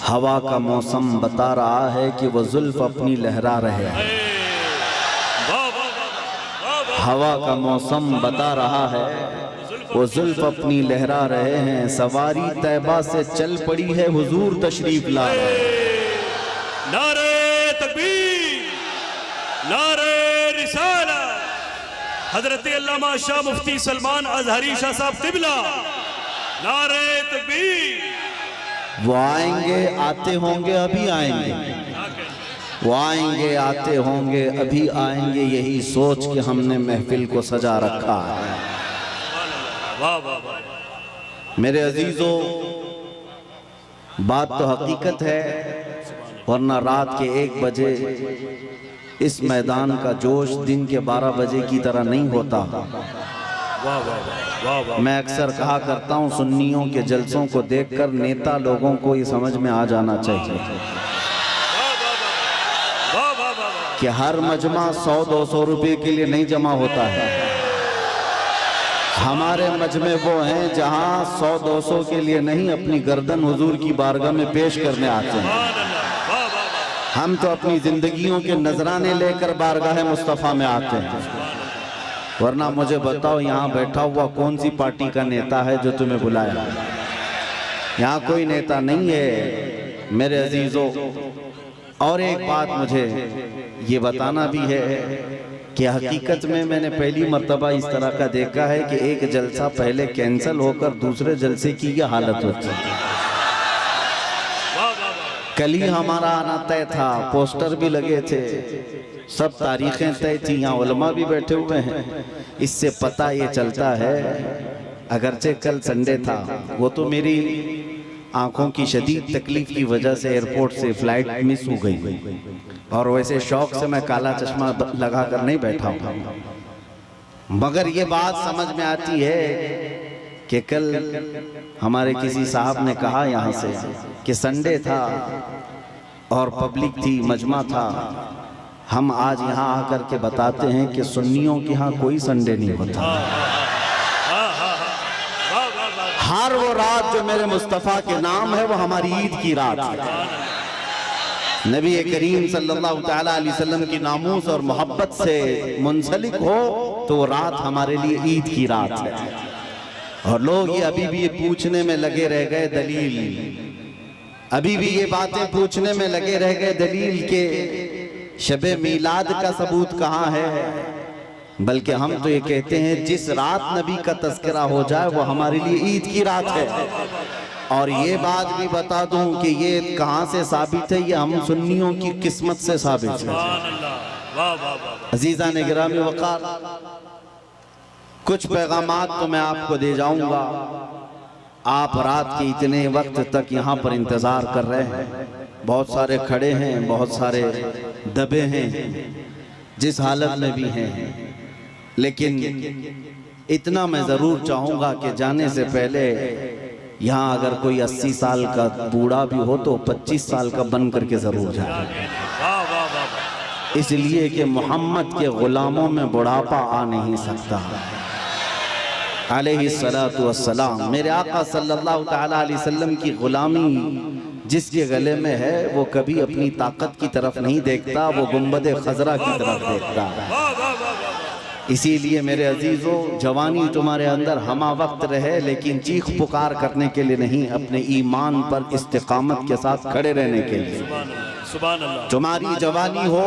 हवा का मौसम बता रहा है कि वो जुल्फ अपनी लहरा रहे हैं। हवा का मौसम बता रहा है वो जुल्फ अपनी लहरा रहे हैं। सवारी तैबा से चल पड़ी है, हुजूर तशरीफ ला रहे हैं। नारे तकबीर, नारे रिसालत। हजरत अल्लामा शाह मुफ्ती सलमान अजहरी शाह साहब क़िबला, नारे तकबीर। वो आएंगे, आते होंगे, अभी आएंगे। वो आएंगे, आते होंगे, अभी आएंगे। यही सोच के हमने महफिल को सजा रखा है। वाह वाह वाह। मेरे अजीजों, बात तो हकीकत है, वरना रात के 1 बजे इस मैदान का जोश दिन के 12 बजे की तरह नहीं होता। वाह वाह वाह वाह। मैं अक्सर कहा करता हूँ, सुन्नियों के जलसों को देखकर नेता लोगों को ये समझ में आ जाना चाहिए कि हर मजमा 100-200 रुपए के लिए नहीं जमा होता है। हमारे मजमे वो हैं जहाँ 100-200 के लिए नहीं, अपनी गर्दन हुजूर की बारगाह में पेश करने आते हैं। हम तो अपनी जिंदगियों के नजराने लेकर बारगाह मुस्तफ़ा में आते हैं। वरना मुझे बताओ, यहाँ बैठा हुआ कौन सी पार्टी का नेता है जो तुम्हें बुलाया? यहाँ कोई नेता नहीं है मेरे अजीजों। और एक बात मुझे ये बताना भी है कि हकीकत में मैंने पहली मर्तबा इस तरह का देखा है कि एक जलसा पहले कैंसिल होकर दूसरे जलसे की यह हालत होती है। कल ही हमारा आना तय था, पोस्टर भी लगे थे, सब तारीखें तय थी, यहाँ उलमा भी बैठे हुए हैं। इससे पता ये चलता है, अगरचे कल संडे था, वो तो मेरी आंखों की शदीद तकलीफ की वजह से एयरपोर्ट से फ्लाइट मिस हो गई, और वैसे शौक से मैं काला चश्मा लगा कर नहीं बैठा हूँ। मगर ये बात समझ में आती है कि कल हमारे किसी साहब ने कहा यहाँ से कि संडे था और पब्लिक थी, मजमा था। हम आज यहाँ आकर के बताते हैं कि सुन्नियों के यहाँ कोई संडे नहीं होता। हर वो रात जो मेरे मुस्तफ़ा के नाम है वो हमारी ईद की रात है। नबी करीम सल्लल्लाहु तआला अलैहि वसल्लम की नामूस और मोहब्बत से मुंसलिक हो तो वो रात हमारे लिए ईद की रात है। और लोग ये अभी भी ये पूछने में लगे रह गए दलील, अभी भी ये बातें पूछने में लगे रह गए दलील के शबे मीलाद का सबूत कहाँ है। बल्कि हम तो ये कहते हैं जिस रात नबी का तज़किरा हो जाए वो हमारे लिए ईद की रात है। और ये बात भी बता दूं कि ये कहाँ से साबित है, ये हम सुन्नियों की किस्मत से साबित है। अजीज़ान गिरामी वक़ार, कुछ पैगामात तो मैं आपको दे जाऊंगा। आप रात के इतने वक्त तक यहाँ पर इंतज़ार कर रहे हैं, बहुत सारे खड़े हैं, बहुत सारे दबे हैं, जिस हालत में भी हैं। लेकिन इतना मैं ज़रूर चाहूँगा कि जाने से पहले यहाँ अगर कोई 80 साल का बूढ़ा भी हो तो 25 साल का बन करके ज़रूर जाए, इसलिए कि मोहम्मद के ग़ुलामों में बुढ़ापा आ नहीं सकता। अलैहिस्सलातु वस्सलाम, मेरे आका सल्लल्लाहु तआला अलैहि वसल्लम की ग़ुलामी जिसके गले में है वो कभी अपनी ताकत की तरफ नहीं देखता, वो गुंबद खजरा की तरफ देखता है। इसीलिए मेरे अजीज़ों, जवानी तुम्हारे अंदर हमा वक्त रहे, लेकिन चीख पुकार करने के लिए नहीं, अपने ईमान पर इस्तिकामत के साथ खड़े रहने के लिए। तुम्हारी जवानी हो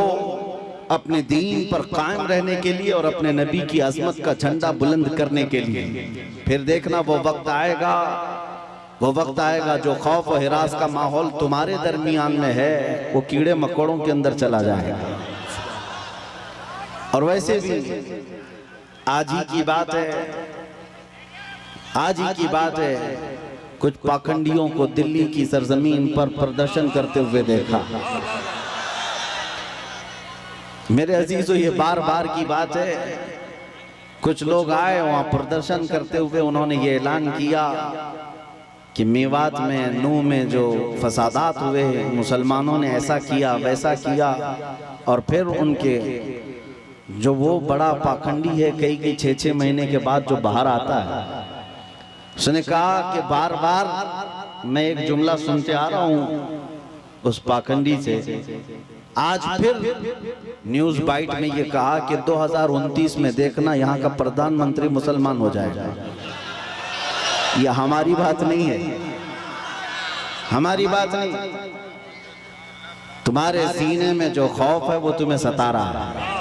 अपने दीन पर कायम रहने के लिए और अपने नबी की अज़मत का झंडा बुलंद करने के लिए। फिर देखना वो वक्त आएगा, वो वक्त आएगा जो खौफ और हिरास का माहौल तुम्हारे दरमियान में है वो कीड़े मकोड़ों के अंदर चला जाएगा। और वैसे भी आज ही की बात है, आज ही की बात है, कुछ पाखंडियों को दिल्ली की सरजमीन पर प्रदर्शन करते हुए देखा। मेरे अजीजों, ये बार बार की बात है, कुछ लोग आए वहाँ प्रदर्शन करते हुए, उन्होंने ये ऐलान किया कि मेवात में, नूह में जो फसादात हुए, मुसलमानों ने ऐसा किया वैसा किया। और फिर उनके जो वो बड़ा पाखंडी है, कई 6-6 महीने के बाद जो बाहर आता है, उसने कहा कि बार बार मैं एक जुमला सुनते आ रहा हूं उस पाखंडी से, आज फिर न्यूज बाइट में ये कहा कि 2029 में देखना यहाँ का प्रधानमंत्री मुसलमान हो जाएगा। ये हमारी बात नहीं है, हमारी बात नहीं। तुम्हारे सीने में जो खौफ है वो तुम्हें सता रहा है,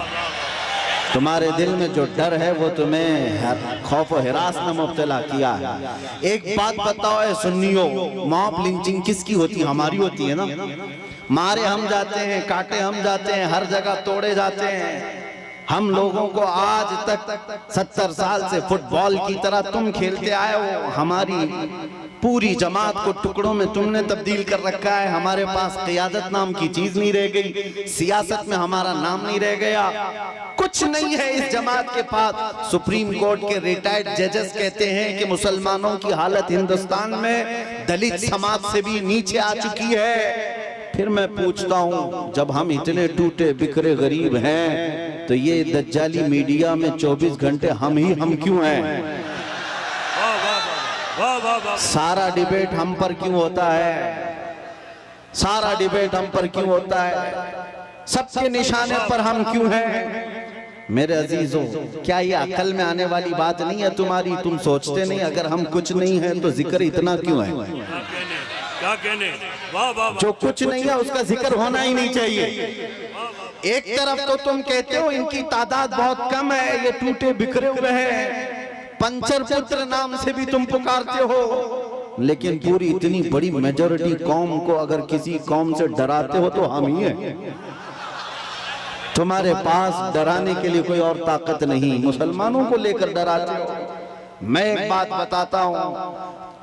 तुम्हारे दिल में जो डर है वो तुम्हें खौफ और हिरास में मुब्तला किया है। एक बात बताओ है सुन्नियों, मॉब लिंचिंग किसकी होती है? हमारी होती है ना। मारे हम जाते हैं, काटे हम जाते हैं, हर जगह तोड़े जाते हैं। हम लोगों को आज तक 70 साल से फुटबॉल की तरह तुम खेलते आए हो, हमारी पूरी जमात को टुकड़ों में तुमने तब्दील कर रखा है। हमारे पास क़ियादत नाम की चीज नहीं रह गई, सियासत में हमारा नाम नहीं रह गया, कुछ नहीं है इस जमात के पास। सुप्रीम कोर्ट के रिटायर्ड जजेस कहते हैं कि मुसलमानों की हालत हिंदुस्तान में दलित समाज से भी नीचे आ चुकी है। फिर मैं पूछता हूँ, जब हम इतने टूटे बिखरे गरीब हैं तो ये दज्जाली मीडिया में 24 घंटे हम क्यों हैं? सारा डिबेट हम पर क्यों होता है? सारा डिबेट हम पर क्यों होता है? सबके निशाने पर हम क्यों हैं? मेरे अजीजों, क्या ये अकल में आने वाली बात नहीं है तुम्हारी? तुम सोचते नहीं अगर हम कुछ नहीं है तो जिक्र इतना क्यों है? क्या कहने? वाह वाह। जो कुछ नहीं है उसका जिक्र होना ही नहीं चाहिए। एक तरफ तो तुम कहते हो इनकी तादाद बहुत कम है, ये टूटे बिखरे हुए हैं, पंचर पुत्र नाम से भी तुम पुकारते हो, लेकिन पूरी इतनी बड़ी मेजॉरिटी कौम को अगर किसी कौम से डराते हो तो हम ही हैं। तुम्हारे पास डराने के लिए कोई और ताकत नहीं, मुसलमानों को लेकर डराते हो। मैं एक बात बताता हूं,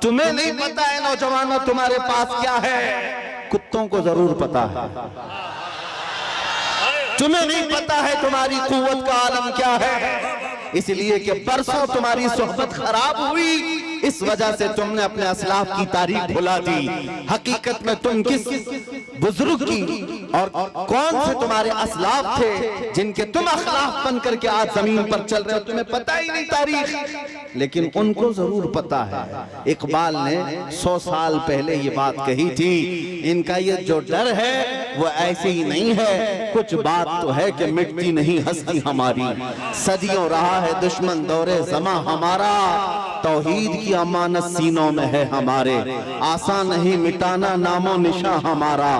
तुम्हें नहीं पता है नौजवानों तुम्हारे पास क्या है, कुत्तों को जरूर पता है। तुम्हें नहीं पता है तुम्हारी कुव्वत का आलम क्या है, इसलिए कि परसों तुम्हारी सोहबत खराब हुई, इस वजह से तुमने अपने असलाफ की तारीख भुला दी। हकीकत में तुम किस बुजुर्ग की और कौन से तुम्हारे असलाफ थे जिनके तुम अखलाफ बन करके आज जमीन पर चल रहे हो, तुम्हें पता ही नहीं तारीख, लेकिन उनको जरूर पता है। इकबाल ने 100 साल पहले ये बात कही थी, इनका ये जो डर है वो ऐसे ही नहीं है, कुछ बात तो है कि मिटती नहीं हस्ती हमारी। सदियों रहा है दुश्मन दौरे ज़मा हमारा, तौहीद की अमानत सीनों में है हमारे, आसान नहीं मिटाना नामो निशा हमारा।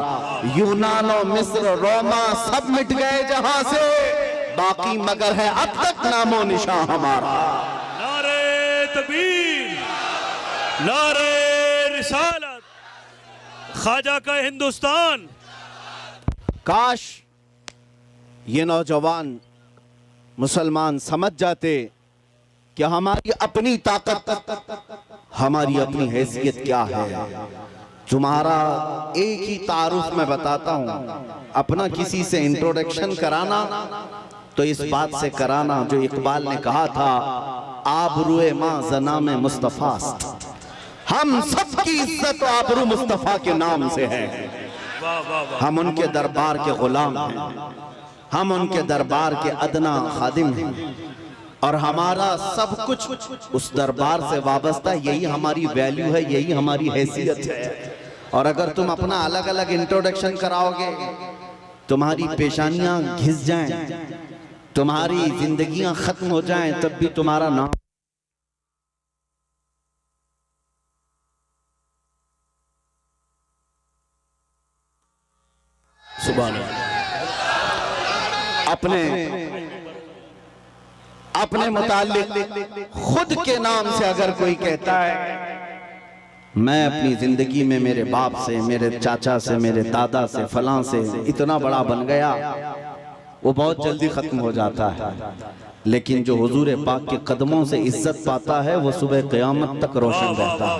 यूनान और मिस्र रोमा सब मिट गए जहां से, बाकी मगर है अब तक नामो निशा हमारा। नारे तकबीर, नारे रिसालत, ख्वाजा का हिंदुस्तान। काश ये नौजवान मुसलमान समझ जाते कि हमारी अपनी ताकत, हमारी अपनी हैसियत क्या है। तुम्हारा एक ही तारुफ में बताता हूं, अपना किसी से इंट्रोडक्शन कराना तो इस बात से कराना जो इकबाल ने कहा था, आबरूए मां जना में मुस्तफास्त। हम सबकी इज्जत आबरू मुस्तफा के नाम से है। हम उनके दरबार के गुलाम हैं, हम उनके दरबार के अदना खादिम हैं, और हमारा सब कुछ उस दरबार से वाबस्ता। यही हमारी वैल्यू है, यही हमारी हैसियत है। और अगर तुम अपना अलग अलग इंट्रोडक्शन कराओगे, तुम्हारी पेशानियां घिस जाएं, तुम्हारी जिंदगियां खत्म हो जाएं, तब भी तुम्हारा नाम सुभान अल्लाह। अपने मुताल्लिक खुद के नाम से अगर कोई कहता है मैं अपनी जिंदगी में मेरे बाप से, मेरे चाचा से, मेरे दादा से, फलां से इतना बड़ा बन गया, वो बहुत जल्दी खत्म हो जाता है। लेकिन जो हुजूर पाक के कदमों से इज्जत पाता है वो सुबह क़यामत तक रोशन रहता है।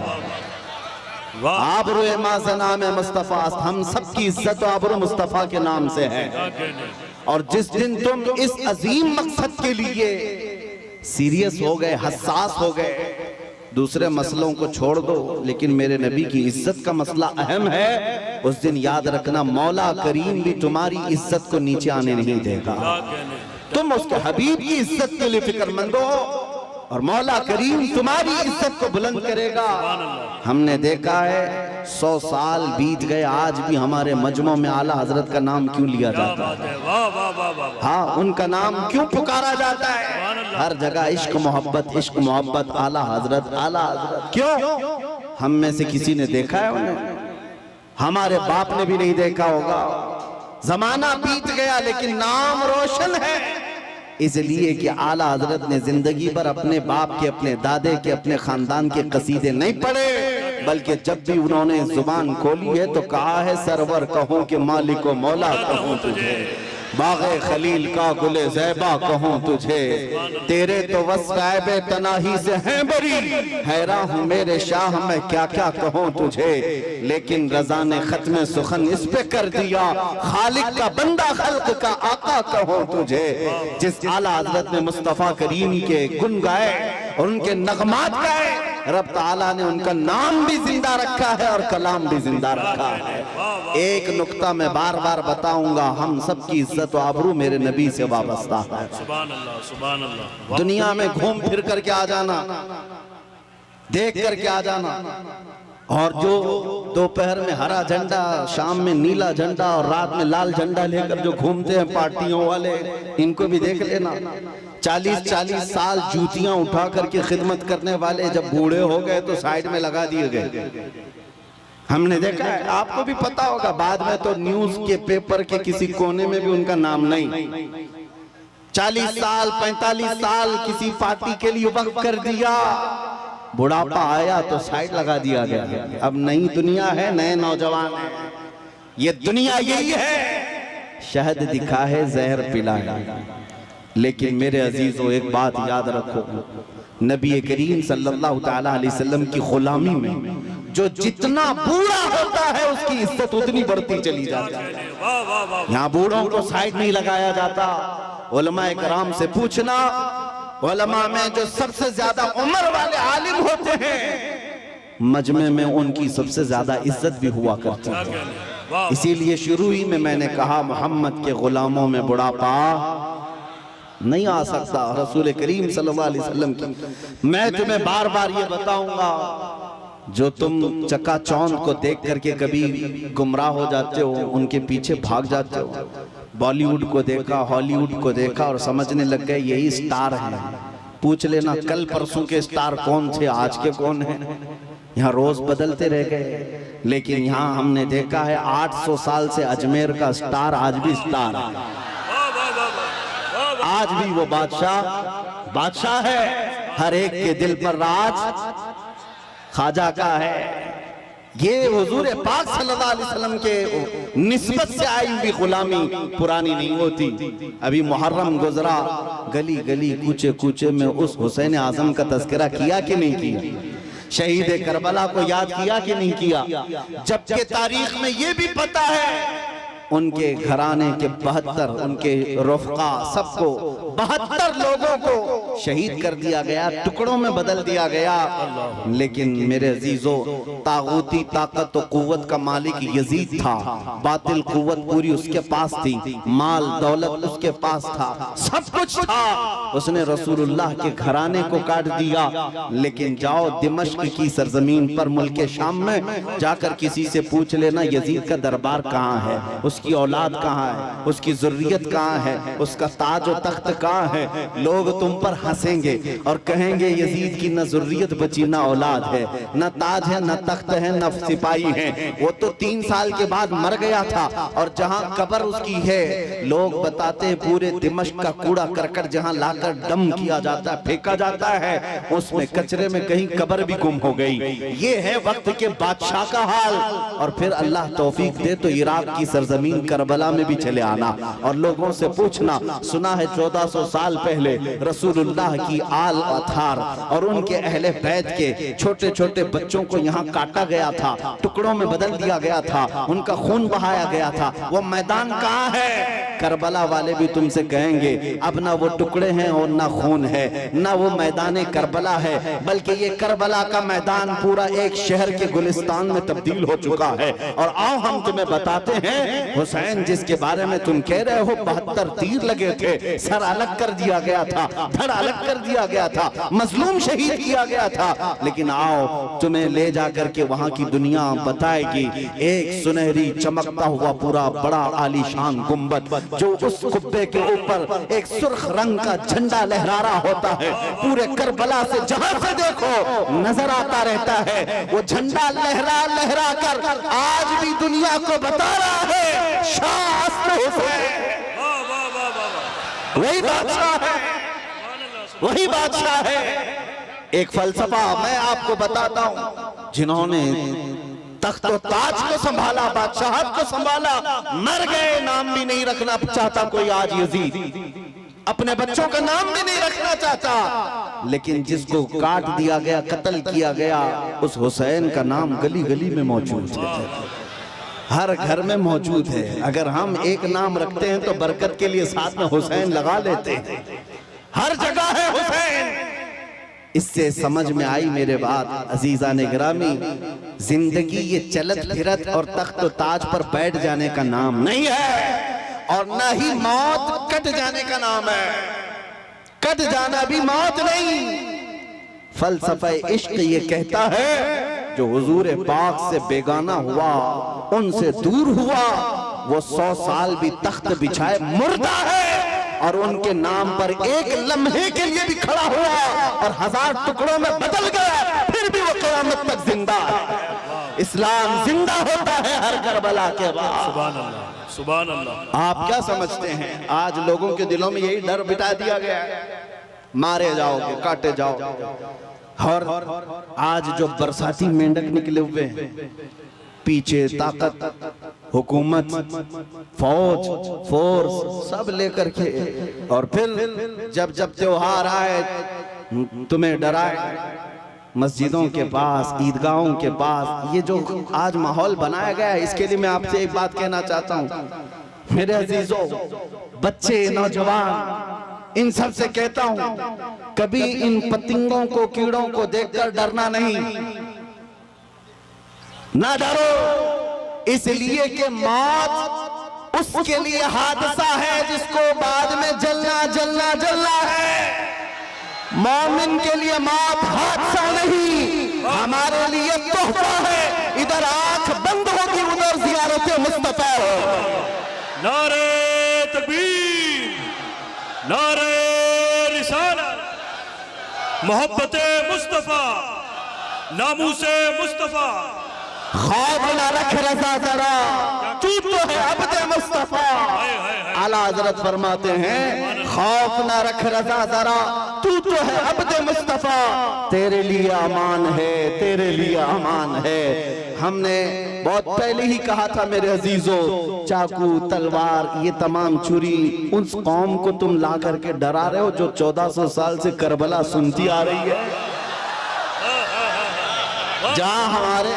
आबरू माज़ना में मुस्तफ़ा, हम सबकी इज्जत आबरू मुस्तफ़ा के नाम से है। और जिस दिन तुम इस अजीम मकसद के लिए सीरियस हो गए, हसास हो गए, दूसरे मसलों को छोड़ दो, लेकिन मेरे नबी की इज्जत का मसला अहम है, उस दिन याद रखना मौला करीम भी तुम्हारी इज्जत को नीचे आने नहीं देगा। तुम उसके हबीब की इज्जत के लिए फिक्रमंद हो, और मौला करीम तुम्हारी इज्जत को बुलंद करेगा। हमने देखा है 100 साल बीत गए, आज भी हमारे मजमों में आला हजरत का नाम क्यों लिया जाता है? वाह वाह वाह वाह। हाँ, उनका नाम क्यों पुकारा जाता है? हर जगह इश्क मोहब्बत, आला हजरत, आला हजरत। क्यों? हम में से किसी ने देखा है उन्हें? हमारे बाप ने भी नहीं देखा होगा। जमाना बीत गया लेकिन नाम रोशन है, इसलिए कि आला हजरत ने जिंदगी भर अपने बाप के, अपने दादे के, अपने खानदान के कसीदे नहीं पढ़े, बल्कि जब भी उन्होंने जुबान खोली है तो कहा है सरवर कहूं कि मालिक व मौला कहूं तुझे, बाग़े खलील का गुले ज़ैबा कहूं तुझे, तेरे तो वस्फ़ तनाही से हैं बरी, हैरान हूँ मेरे शाह मैं क्या क्या कहूं तुझे, लेकिन रज़ा ने खत्म सुखन इस पे कर दिया, खालिक का बंदा खल्क का आका कहूं तुझे। जिस आला हज़रत ने मुस्तफ़ा करीम के गुन गाए और उनके नगमात गाए, रब ताला ने उनका नाम भी जिंदा रखा है और कलाम भी जिंदा रखा है। एक नुक्ता मैं बार बार बताऊंगा, हम सब की इज्जत व आबरू मेरे नबी से वाबस्ता है। सुभान अल्लाह, सुभान अल्लाह। दुनिया में घूम फिर करके आ जाना, देख करके आ जाना, और जो दोपहर में हरा झंडा, शाम में नीला झंडा और रात में लाल झंडा लेकर जो घूमते हैं पार्टियों वाले, इनको भी देख लेना। 40-40 साल जूतियां उठा करके खिदमत करने वाले जब बूढ़े हो गए तो साइड में लगा दिए गए। हमने देखा है, आपको भी पता होगा, बाद में तो न्यूज के पेपर के किसी कोने में भी उनका नाम नहीं। 40 साल 45 साल किसी पार्टी के लिए वक्त कर दिया, बुढ़ापा आया तो साइड लगा दिया गया। अब नई दुनिया है, नए नौजवान है, ये दुनिया यही है, शहद दिखा है जहर पिला है। लेकिन मेरे अजीजों एक बात याद रखो, नबी करीम सल्लल्लाहु तआला अलैहि वसल्लम की गुलामी में जो जितना बूढ़ा होता है उसकी इज्जत उतनी बढ़ती चली जाती है। यहाँ बूढ़ों को साइड नहीं लगाया जाता। उलमा इकराम से पूछना, उलमा में जो सबसे ज्यादा उम्र वाले आलिम होते हैं, मजमे में उनकी सबसे ज्यादा इज्जत भी हुआ करती है। इसीलिए शुरू ही में मैंने कहा, मोहम्मद के गुलामों में बुढ़ापा नहीं आ सकता। रसूल करीम सल्लल्लाहु अलैहि वसल्लम की मैं तुम्हें बार बार ये बताऊंगा, जो तुम चकाचौंध को देख करके कभी गुमराह हो जाते हो, उनके पीछे भाग जाते हो। बॉलीवुड को देखा, हॉलीवुड को देखा और समझने लग गए यही स्टार हैं। पूछ लेना कल परसों के स्टार कौन थे, आज के कौन हैं। यहाँ रोज बदलते रह गए, लेकिन यहाँ हमने देखा है 800 साल से अजमेर का स्टार आज भी स्टार है। आज भी वो बादशाह है, हर एक के दिल पर राज ख्वाजा का है। ये हुजूर पाक सल्लल्लाहु अलैहि वसल्लम के निस्बत से आई हुई गुलामी पुरानी नहीं होती। अभी मुहर्रम गुजरा, गली गली कूचे कूचे में उस हुसैन आजम का तज़किरा किया कि नहीं किया? शहीद करबला को याद किया कि नहीं किया? जबकि तारीख में ये भी पता है उनके घराने के 72, उनके रफ़क़ा सबको 72 लोगों को शहीद कर दिया गया, टुकड़ों में बदल दिया गया। लेकिन मेरे अजीजों, तागूती ताकत और कुव्वत का मालिक यजीद था, बातिल कुव्वत पूरी उसके पास थी, माल दौलत उसके पास था, सब कुछ था। उसने रसूलुल्लाह के घराने को काट दिया। लेकिन जाओ दिमश्क की सरजमीन पर, मुल्क शाम में जाकर किसी से पूछ लेना यजीद का दरबार कहाँ है, उसकी औलाद कहाँ है, उसकी ज़ुर्रियत कहाँ है, उसका ताज और तख्त कहाँ है। लोग तुम पर हंसेंगे और कहेंगे यजीद की न ज़ुर्रियत बची, न औलाद है, न ताज है, न तख्त है, न सिपाही है। वो तो 3 साल के बाद मर गया था। और जहाँ कब्र उसकी है, लोग बताते हैं पूरे दिमश्क का कूड़ा करकट जहाँ लाकर डम किया जाता है, फेंका जाता है, उसमें कचरे में कहीं कब्र भी गुम हो गई। ये है वक्त के बादशाह का हाल। और फिर अल्लाह तौफीक दे तो इराक की सरजमीन करबला में भी चले आना और लोगों से पूछना, सुना है 1400 साल पहले रसूलुल्लाह की आल अथार और उनके अहले बैत के छोटे छोटे बच्चों को यहाँ काटा गया था, टुकड़ों में बदल दिया गया था, उनका खून बहाया गया था। वो मैदान कहाँ है? करबला वाले भी तुमसे कहेंगे अब ना वो टुकड़े हैं और ना खून है, ना वो मैदान करबला है, बल्कि ये करबला का मैदान पूरा एक शहर के गुलिस्तान में तब्दील हो चुका है। और आओ हम तुम्हें बताते हैं हुसैन जिसके बारे में तुम कह रहे हो 72 तीर लगे थे, सर अलग कर दिया गया था, धड़ अलग कर दिया गया था, मजलूम शहीद किया गया था, लेकिन आओ तुम्हें ले जाकर के वहां की दुनिया बताएगी एक सुनहरी चमकता हुआ पूरा बड़ा आलीशान गुंबद, जो उस कुब्बे के ऊपर एक सुर्ख रंग का झंडा लहरा रहा होता है, पूरे करबला से जहां से देखो नजर आता रहता है। वो झंडा लहरा लहरा कर आज भी दुनिया को बता रहा है शाह अस्र हुसैन वही बादशाह है, वही बादशाह है। एक फलसफा मैं आपको बताता हूं, जिन्होंने तख्त और ताज को संभाला, बादशाहत को संभाला, मर गए, नाम भी नहीं रखना चाहता कोई आज यजीद, अपने बच्चों का नाम भी नहीं रखना चाहता, लेकिन जिसको काट दिया गया, कत्ल किया गया, उस हुसैन का नाम गली गली में मौजूद है, हर घर में मौजूद है। अगर हम एक नाम रखते हैं तो बरकत के लिए साथ में हुसैन लगा लेते हैं, हर जगह है हुसैन। इससे समझ में आई मेरे बात अजीजा ने गिरामी, जिंदगी ये चलत फिरत और तख्त और ताज पर बैठ जाने का नाम नहीं है, और ना ही मौत कट जाने का नाम है। कट जाना भी मौत नहीं। फलसफा इश्क ये कहता है जो हुजूर पाक से बेगाना हुआ, उनसे दूर हुआ, वो 100 साल भी तख्त बिछाए मुर्दा है, और उनके नाम पर एक लम्हे के लिए भी खड़ा हुआ और 1000 टुकड़ों में बदल गया, फिर भी वो क़यामत तक जिंदा है। इस्लाम जिंदा होता है हर करबला के बाद। सुभान अल्लाह, सुभान अल्लाह। आप क्या समझते हैं आज लोगों के दिलों में यही डर बिठा दिया गया है, मारे जाओगे, काटे जाओ। और आज जो बरसाती मेंढक निकले हुए हैं, पीछे ताकत, हुकूमत, फौज, फोर्स सब लेकर के, और फिर जब जब त्योहार आए तुम्हें डराए, मस्जिदों के पास, ईदगाहों के पास, ये जो आज माहौल बनाया गया है, इसके लिए मैं आपसे एक बात कहना चाहता हूँ मेरे अजीजों, बच्चे, नौजवान, इन सब से कहता हूँ कभी इन पतंगों को, कीड़ों को देखकर डरना नहीं, ना डरो, इसलिए कि मौत उसके लिए हादसा है जिसको बाद में जलना जलना जलना है। मोमिन के लिए मौत हादसा नहीं, हमारे लिए तोहफा है। इधर आंख बंद होगी, उधर ज़ियारत मुस्तफा हो। नारे तकबीर, नारे रिसालत, मोहब्बते मुस्तफा, नामूसे मुस्तफा। खौफ न रख रज़ा जरा, तू तो है अब्दे मुस्तफा। आला हज़रत फरमाते हैं खौफ न रख रज़ा जरा, तू तो है अब्दे मुस्तफा, तेरे लिए अमान है, तेरे लिए अमान है। हमने बहुत पहले ही कहा था मेरे अजीजों, चाकू, तलवार, ये तमाम छुरी उस कौम को तुम ला करके डरा रहे हो जो 1400 साल से करबला सुनती आ रही है, जहां हमारे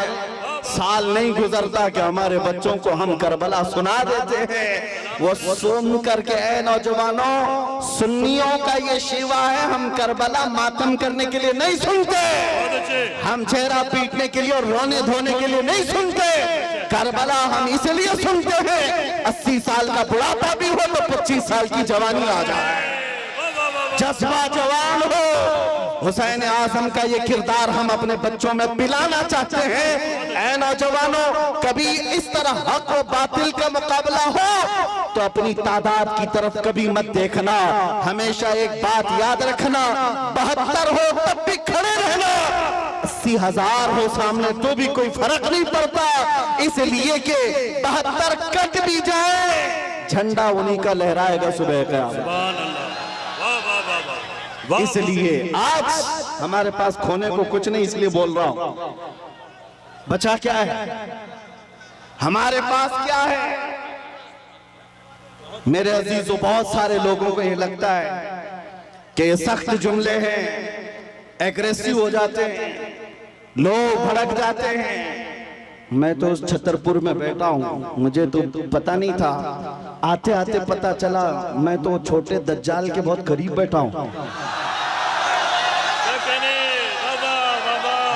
साल नहीं गुजरता कि हमारे बच्चों को हम करबला सुना देते हैं। वो सुन करके, ऐ नौजवानों, सुन्नियों का ये शिवा है, हम करबला मातम करने के लिए नहीं सुनते, हम चेहरा पीटने के लिए और रोने धोने के लिए नहीं सुनते। करबला हम इसलिए सुनते हैं 80 साल का बुढ़ापा भी हो तो 25 साल की जवानी आ जाए, जज्बा जवान हो। हुसैन आज़म का ये किरदार हम अपने बच्चों में पिलाना चाहते हैं। ऐ नौजवानों, कभी इस तरह हक और बातिल का मुकाबला हो तो अपनी तादाद की तरफ कभी मत देखना, हमेशा एक बात याद रखना, 72 हो तब भी खड़े रहना, 80,000 हो सामने तो भी कोई फर्क नहीं पड़ता, इसलिए कि 72 कट भी जाए, झंडा उन्हीं का लहराएगा सुबह क़यामत। इसलिए आज हमारे पास खोने को कुछ नहीं, इसलिए बोल रहा हूं, बचा क्या है, हमारे पास क्या है। मेरे अजीजों, बहुत सारे लोगों को ये लगता है कि ये सख्त जुमले हैं, एग्रेसिव हो जाते हैं, लोग भड़क जाते हैं। मैं तो उस छतरपुर में बैठा हूँ, मुझे तो पता नहीं था, आते आते पता चला मैं तो छोटे दज्जाल के बहुत करीब बैठा हूँ,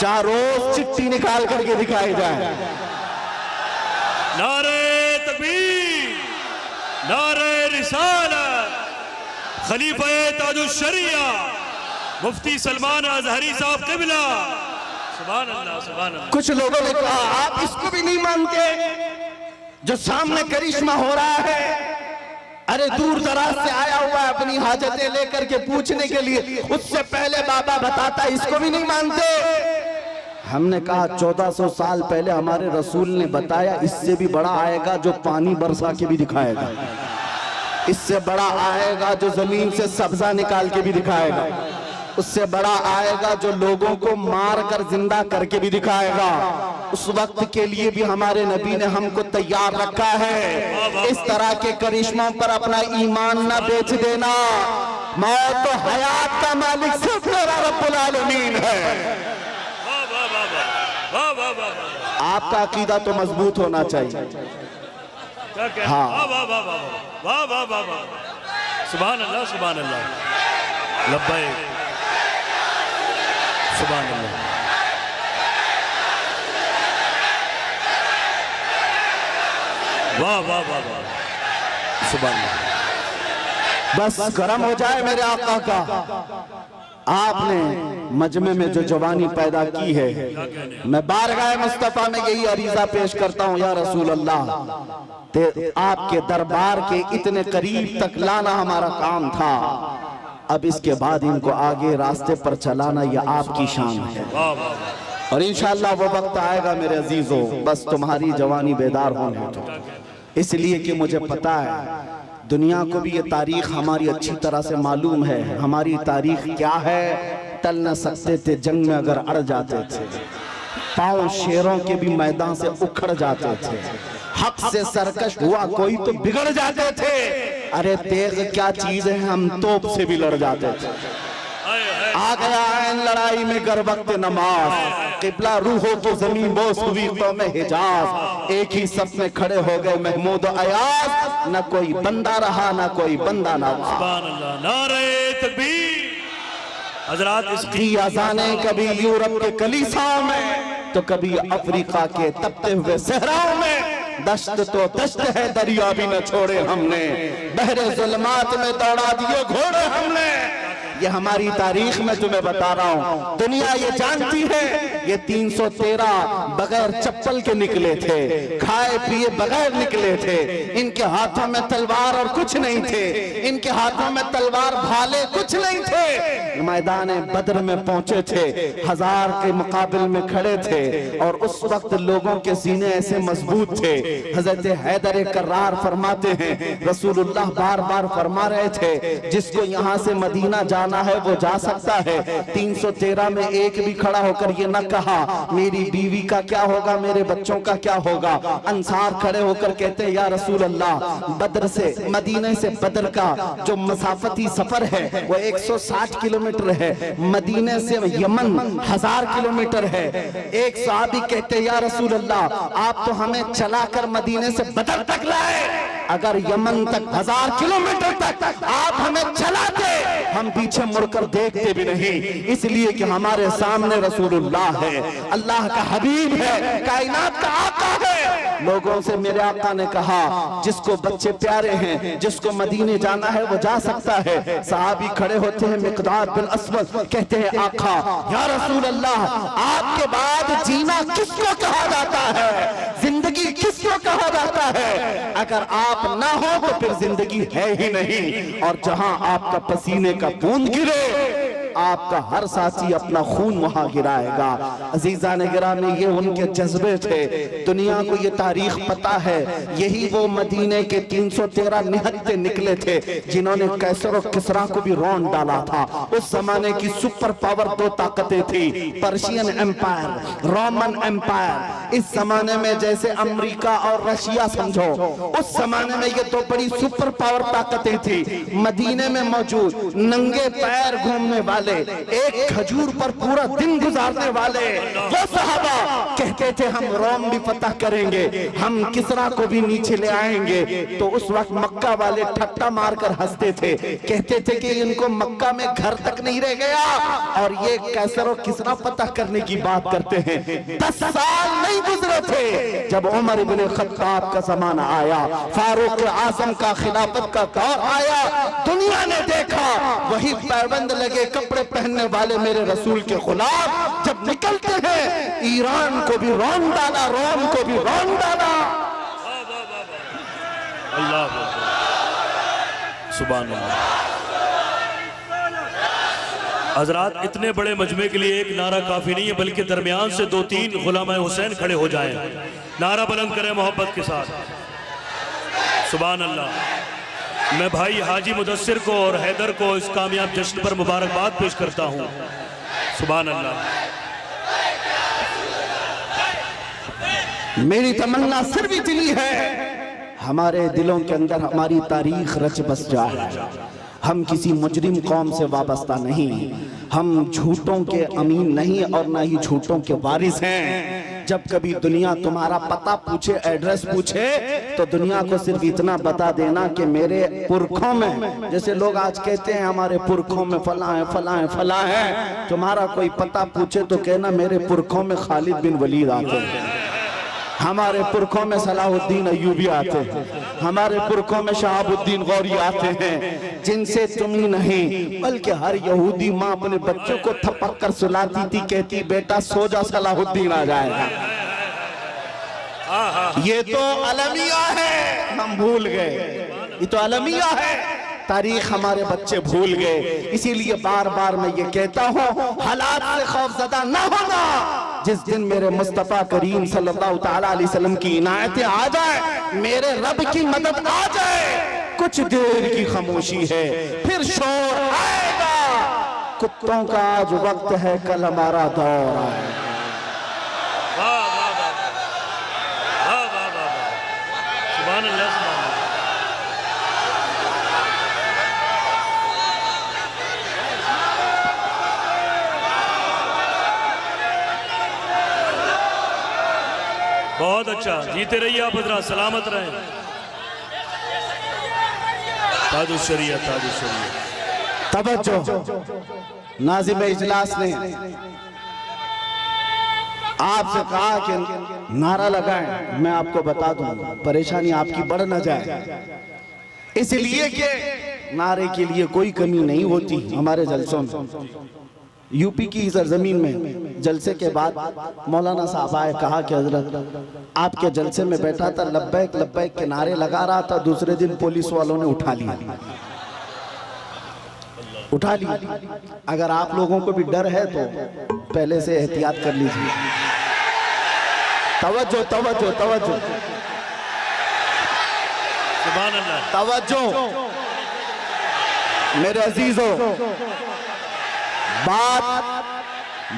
जहाँ रोज चिट्ठी निकाल करके दिखाई जाए। नारे तकबीर, नारे रिसालत, खलीफा ताजुश शरिया मुफ्ती सलमान अजहरी साहब क़िबला। सुभान अल्लाह, सुभान अल्लाह। कुछ लोगों ने कहा आप इसको भी नहीं मानते जो सामने करिश्मा हो रहा है? अरे दूर दराज से आया हुआ है अपनी हाजतें लेकर के पूछने के लिए, उससे पहले बाबा बताता, इसको भी नहीं मानते? हमने कहा 1400 साल पहले हमारे रसूल ने बताया, इससे भी बड़ा आएगा जो पानी बरसा के भी दिखाएगा, इससे बड़ा आएगा जो जमीन से सब्जा निकाल के भी दिखाएगा, उससे बड़ा आएगा जो लोगों को मार कर जिंदा करके भी दिखाएगा। उस वक्त के लिए भी हमारे नबी ने हमको तैयार रखा है। इस तरह के करिश्मों पर अपना ईमान न बेच देना। मौत तो हयात का मालिक सिर्फ मेरा रब्बुल आलमीन है। आपका अकीदा तो मजबूत होना चाहिए। हाँ, वाह वाह वाह वाह, सुभान अल्लाह, सुभान अल्लाह, लब्बैक, सुभान अल्लाह। वाह वाह वाह वाह, सुभान अल्लाह। बस कर्म हो जाए मेरे आका का। आपने मजमे में जो जवानी पैदा की है, मैं बारगाह मुस्तफा में यही अरीजा पेश करता हूँ, या रसूल अल्लाह, ते आपके दरबार के इतने करीब तक लाना हमारा काम था। अब इसके बाद इनको आगे रास्ते पर चलाना यह आपकी शान है, और इंशाअल्लाह वो वक्त आएगा मेरे अजीजों, बस तुम्हारी जवानी बेदार होने दो। इसलिए कि मुझे पता है दुनिया को भी ये तारीख हमारी अच्छी तरह से मालूम है। हमारी तारीख क्या है? टल न सकते थे जंग में अगर अड़ जाते थे, पांव शेरों के भी मैदान से उखड़ जाते थे, हक से सरकश हुआ कोई तो बिगड़ जाते थे। अरे तेग क्या चीज है, हम तोप से भी लड़ जाते थे। आ गया ऐन लड़ाई में गर वक्त नमाज, किबला रूह हो तो जमीन बोस हुई तो में हिजाज। एक ही सफ में खड़े हो गए महमूद अयाज, न कोई बंदा रहा न कोई बंदा ना। सुभान अल्लाह, नारे तकबीर। हजरात, इसकी अज़ाने कभी यूरोप के कलीसाओं में, तो कभी अफ्रीका के तपते हुए सहराओं में। दश्त तो दश्त है, दरिया भी न छोड़े हमने, बहरे जुल्मात में दौड़ा दिए घोड़े हमने। ये हमारी तारीख में तुम्हें बता रहा हूँ, दुनिया ये जानती है। ये 313 बगैर चप्पल के निकले थे, खाए पिए बगैर निकले थे। इनके हाथों में तलवार और कुछ नहीं थे, इनके हाथों में तलवार भाले कुछ नहीं थे। मैदान बद्र में पहुंचे थे, 1000 के मुकाबले में खड़े थे, और उस वक्त लोगों के सीने ऐसे मजबूत थे। हजरत हैदर कर्रार फरमाते हैं, रसूलुल्लाह बार बार फरमा रहे थे, जिसको यहाँ से मदीना जाना है वो जा सकता है। 313 में एक भी खड़ा होकर ये न कहा मेरी बीवी का क्या होगा, मेरे बच्चों का क्या होगा। अंसार खड़े होकर कहते हैं, या रसूल अल्लाह, बद्र से मदीने से बद्र का जो मसाफती सफर है वो 160 किलोमीटर है, मदीने से यमन 1000 किलोमीटर है। एक सहाबी कहते हैं, या रसूल अल्लाह, आप तो हमें चलाकर मदीने से बद्र तक लाए, अगर यमन तक 1000 किलोमीटर तक आप हमें चलाते, हम पीछे मुड़कर देखते भी नहीं, इसलिए कि हमारे सामने रसूलुल्लाह है, अल्लाह का हबीब है, कायनात का आका है। लोगों से मेरे आका ने कहा, जिसको बच्चे प्यारे हैं, जिसको मदीने जाना है वो जा सकता है। सहाबी खड़े होते हैं, मिकदार बिन अस्वद कहते हैं, आका या रसूल अल्लाह, आपके बाद जीना किसको कहा जाता है, जिंदगी किसको कहा जाता है? अगर आप ना हो तो फिर जिंदगी है ही नहीं। और जहां आपका पसीने का बूंद गिरे, आपका हर साथी अपना खून वहां गिराएगा। अजीजा ने गिराने, ये उनके जज्बे थे। दुनिया को ये तारीख पता है, यही वो मदीने के 313 निहत्ते निकले थे जिन्होंने कैसर और किसरा को भी रौंद डाला था। उस जमाने की सुपर पावर 2 ताकतें थी, पर्शियन एम्पायर, रोमन एम्पायर। इस जमाने में जैसे अमेरिका और रशिया समझो, उस जमाने में ये 2 बड़ी सुपर पावर ताकतें थी। मदीने में मौजूद नंगे पैर घूमने वाले वाले, एक खजूर पर पूरा दिन गुजारने वाले वो सहाबा कहते थे हम रोम भी फतह करेंगे, हम किसरा को भी नीचे ले आएंगे। तो उस वक्त मक्का वाले ठट्टा मारकर हंसते थे, कहते थे कि इनको मक्का में घर तक नहीं रह गया और ये कैसर और किसरा फतह करने की बात करते हैं। 10 साल नहीं गुजरे थे जब उमर इब्ने खत्ताब का जमाना आया, फारूक आजम का खिलाफत का दौर आया, दुनिया ने देखा वही पैबंद लगे कपड़े पहनने वाले मेरे रसूल के खिलाफ जब निकलते हैं, ईरान को भी रौन डाला, रोम को भी रौन डाला। अल्लाह सुभान अल्लाह। हजरात, इतने बड़े मजमे के लिए एक नारा काफी नहीं है, बल्कि दरमियान से 2-3 गुलाम हुसैन खड़े हो जाएं, नारा बुलंद करें मोहब्बत के साथ। सुभान अल्लाह। मैं भाई हाजी मुदस्सिर को और हैदर को इस कामयाब जश्न पर मुबारकबाद पेश करता हूँ। सुभान अल्लाह। मेरी तमन्ना सिर्फ इतनी है, हमारे दिलों के अंदर हमारी तारीख रच बस जाए। हम किसी मुजरिम कौम से वाबस्ता नहीं, हम झूठों के अमीन नहीं और ना ही झूठों के वारिस हैं। जब कभी दुनिया तुम्हारा पता पूछे, एड्रेस पूछे, तो दुनिया को सिर्फ इतना बता देना कि मेरे पुरखों में, जैसे लोग आज कहते हैं हमारे पुरखों में फला है फला है फला है, तुम्हारा कोई पता पूछे तो कहना मेरे पुरखों में खालिद बिन वलीद आते हैं, हमारे पुरखों में सलाहुद्दीन अय्यूबी आते हैं, हमारे पुरखों में शहाबुद्दीन गौरी आते हैं, जिनसे तुम ही नहीं बल्कि हर यहूदी माँ अपने बच्चों को थपक कर सुलाती थी, कहती बेटा सो जा सलाहुद्दीन आ जाएगा। ये तो अलमिया है, हम भूल गए, ये तो अलमिया है, तारीख हमारे बच्चे भूल गए। इसीलिए बार बार मैं ये कहता हूँ, हालात से खौफजदा न होना। जिस दिन मेरे मुस्तफा करीम सल्लल्लाहु तआला अलैहि वसल्लम की इनायतें आ जाए, मेरे रब की मदद आ जाए, कुछ देर की खामोशी है, फिर शोर आएगा। कुत्तों का आज वक्त है, कल हमारा दौर आएगा। सुभान अल्लाह। बहुत अच्छा, जीते रहिए आप हजरात, सलामत रहें। ताजुशरिया ताजुशरिया। तवज्जो, नाज़िम इजलास ने आपसे कहा कि नारा लगाएं, मैं आपको बता दूं परेशानी आपकी बढ़ न जाए, इसलिए कि नारे के लिए कोई कमी नहीं होती हमारे जलसों में। यूपी की सरजमीन में जलसे के बाद मौलाना साहब आए, कहा कि हजरत आपके जलसे में बैठा था, लब्बैक लब्बैक के नारे लगा रहा था, दूसरे दिन पुलिस वालों ने उठा लिया। अगर आप लोगों को भी डर है तो पहले से एहतियात कर लीजिए। तवज्जो तवज्जो तवज्जो, सुभान अल्लाह, तवज्जो मेरे अजीजों,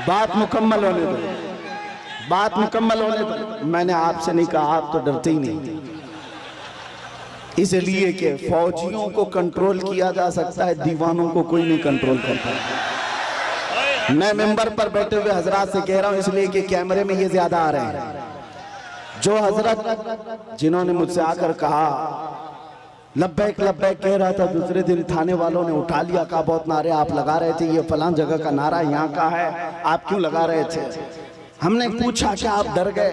बात मुकम्मल होने दो, बात मुकम्मल होने दो। मैंने आपसे नहीं कहा, आप तो डरते ही नहीं, इसलिए कि फौजियों को कंट्रोल किया जा सकता है, दीवानों को कोई नहीं कंट्रोल करता। मैं मेंबर पर बैठे हुए हजरात से कह रहा हूं, इसलिए कि कैमरे में ये ज्यादा आ रहे हैं। जो हजरत जिन्होंने मुझसे आकर कहा लब्बैक लब्बैक कह रहा था, दूसरे दिन थाने वालों ने उठा लिया, कहा बहुत नारे आप लगा रहे थे, ये फलां जगह का नारा यहाँ का है, आप क्यों लगा रहे थे? हमने पूछा कि आप डर गए,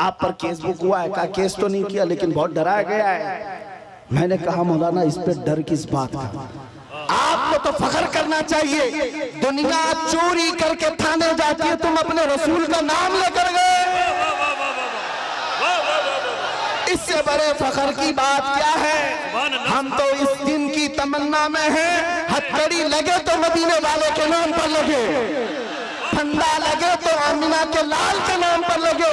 आप पर केस बुक हुआ है? कहा केस तो नहीं किया, लेकिन बहुत डराया गया है। मैंने कहा मौलाना इस पे डर किस बात का? आपको तो फख्र करना चाहिए, दुनिया चोरी करके थाने जाती है, तुम अपने रसूल का नाम लेकर गए, इससे बड़े फख्र की बात क्या है? हम तो इस दिन की तमन्ना में हैं, हथकड़ी लगे तो मदीने वाले के नाम पर लगे, फंदा लगे तो आमिना के लाल के नाम पर लगे।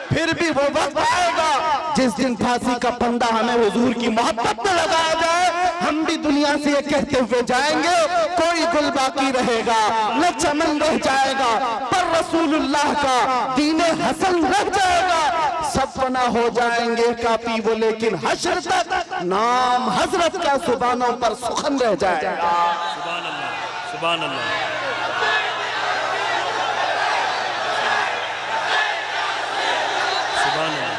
फिर भी वो वक्त आएगा जिस दिन फांसी का फंदा हमें हुजूर की मोहब्बत में लगाया जाए, हम भी दुनिया से ये कहते हुए जाएंगे, कोई गुल बाकी रहेगा न चमन रह जाएगा, पर रसूलुल्लाह का दीने हसन रह जाएगा। सब फना हो जाएंगे काफी वो, लेकिन हश्र तक नाम हजरत का सुबानों पर सुखन रह जाएगा। सुभान अल्लाह। सुभान अल्लाह।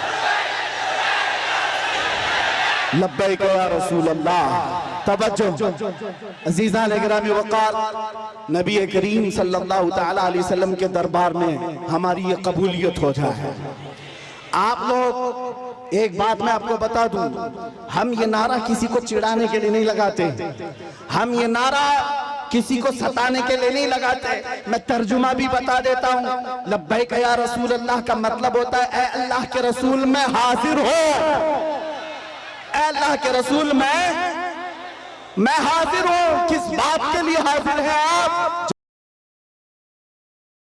लब्बैक या रसूल अल्लाह। तवज्जो अजीज़ान गिरामी वक़ार, नबी करीम सल्लल्लाहु तआला अलैहि वसल्लम के दरबार में हमारी ये कबूलियत हो जाए। आप लोग एक बात मैं आपको बता दूं, हम ये नारा किसी को चिढ़ाने के लिए नहीं लगाते, हम ये नारा किसी को सताने के लिए नहीं लगाते। मैं तर्जुमा भी बता देता हूँ। लब्बैक या रसूल अल्लाह का मतलब होता है ऐ अल्लाह के रसूल मैं हाजिर हो, ऐ अल्लाह के रसूल मैं हाजिर हूँ। किस बात के लिए हाजिर हैं आप?